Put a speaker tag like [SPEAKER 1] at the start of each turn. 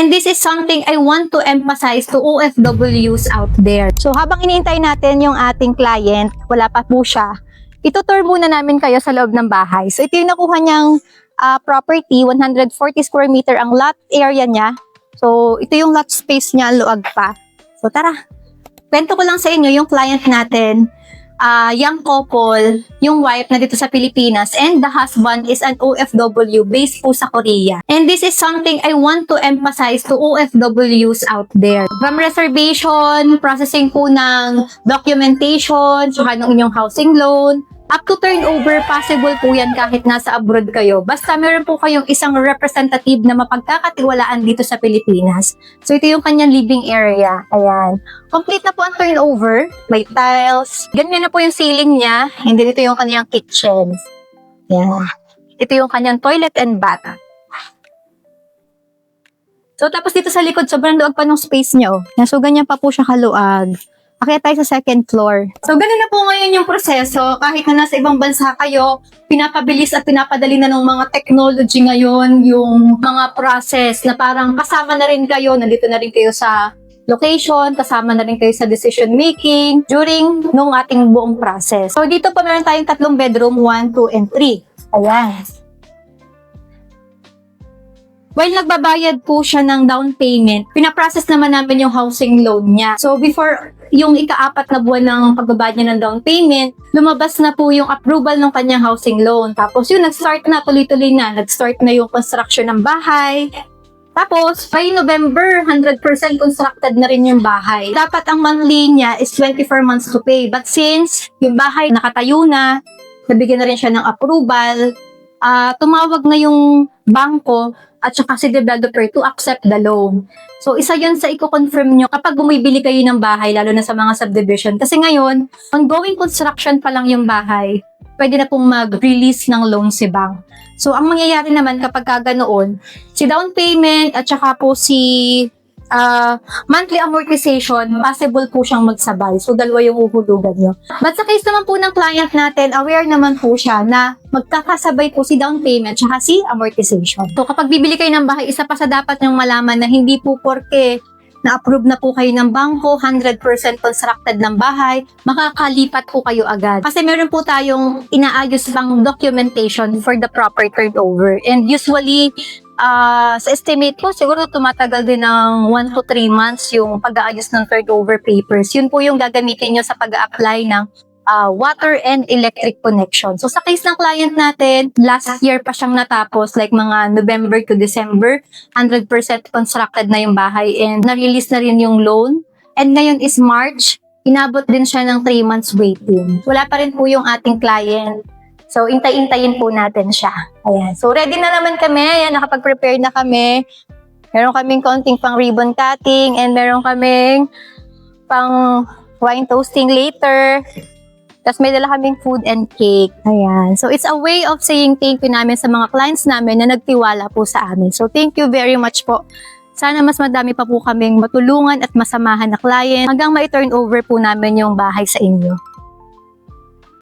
[SPEAKER 1] And this is something I want to emphasize to OFWs out there. So habang iniintay natin yung ating client, wala pa po siya, itutour muna namin kayo sa loob ng bahay. So ito yung nakuha niyang property, 140 square meter ang lot area niya. So ito yung lot space niya, luag pa. So tara, kwento ko lang sa inyo yung client natin. Young couple, yung wife na dito sa Pilipinas, and the husband is an OFW based po sa Korea. And this is something I want to emphasize to OFWs out there. From reservation, processing po ng documentation, saka ng inyong housing loan, up to turnover, possible po yan kahit nasa abroad kayo. Basta meron po kayong isang representative na mapagkakatiwalaan dito sa Pilipinas. So ito yung kanyang living area. Ayan. Complete na po ang turnover. May tiles. Ganyan na po yung ceiling niya. And then ito yung kanyang kitchen. Ayan. Ito yung kanyang toilet and bath. So tapos dito sa likod, sobrang luag pa ng space niya. So ganyan pa po siya kaluag. Kaya tayo sa second floor. So, ganun na po ngayon yung proseso. Kahit na nasa ibang bansa kayo, pinapabilis at pinapadali na ng mga technology ngayon yung mga process na parang kasama na rin kayo, nandito na rin kayo sa location, kasama na rin kayo sa decision making during nung ating buong process. So, dito po meron tayong 3 bedroom, 1, 2, and 3. Ayan. While nagbabayad po siya ng down payment, pinaprocess naman namin yung housing loan niya. So before yung ika-4 na buwan ng pagbabayad niya ng down payment, lumabas na po yung approval ng kanyang housing loan. Tapos yun, nag-start na, tuloy-tuloy na. Nag-start na yung construction ng bahay. Tapos, by November, 100% constructed na rin yung bahay. Dapat ang monthly niya is 24 months to pay. But since yung bahay nakatayo na, nabigyan na rin siya ng approval, tumawag na yung bangko at saka si developer to accept the loan. So, isa yun sa i-confirm nyo kapag bumibili kayo ng bahay, lalo na sa mga subdivision. Kasi ngayon, ongoing construction pa lang yung bahay, pwede na pong mag-release ng loan si bank. So, ang mangyayari naman kapag ganoon, si down payment at saka po si monthly amortization, possible po siyang magsabay. So, dalawa yung uhulugan nyo. But sa case naman po ng client natin, aware naman po siya na magkakasabay po si down payment tsaka si amortization. So, kapag bibili kayo ng bahay, isa pa sa dapat nyong malaman na hindi po porke na-approve na po kayo ng bangko, 100% constructed ng bahay, makakalipat po kayo agad. Kasi meron po tayong inaayos pang documentation for the proper turnover. And usually, sa estimate po, siguro tumatagal din ng 1 to 3 months yung pag-aayos ng turnover papers. Yun po yung gagamitin nyo sa pag-a-apply ng water and electric connection. So sa case ng client natin, last year pa siyang natapos, like mga November to December, 100% constructed na yung bahay and na-release na rin yung loan. And ngayon is March, inabot din siya ng 3 months waiting. Wala pa rin po yung ating client. So, intay-intayin po natin siya. Ayan. So, ready na naman kami. Ayan, nakapag-prepare na kami. Meron kaming konting pang ribbon cutting and meron kaming pang wine toasting later. Tapos may dala kaming food and cake. Ayan. So, it's a way of saying thank you namin sa mga clients namin na nagtiwala po sa amin. So, thank you very much po. Sana mas madami pa po kaming matulungan at masamahan na client hanggang ma-turn over po namin yung bahay sa inyo.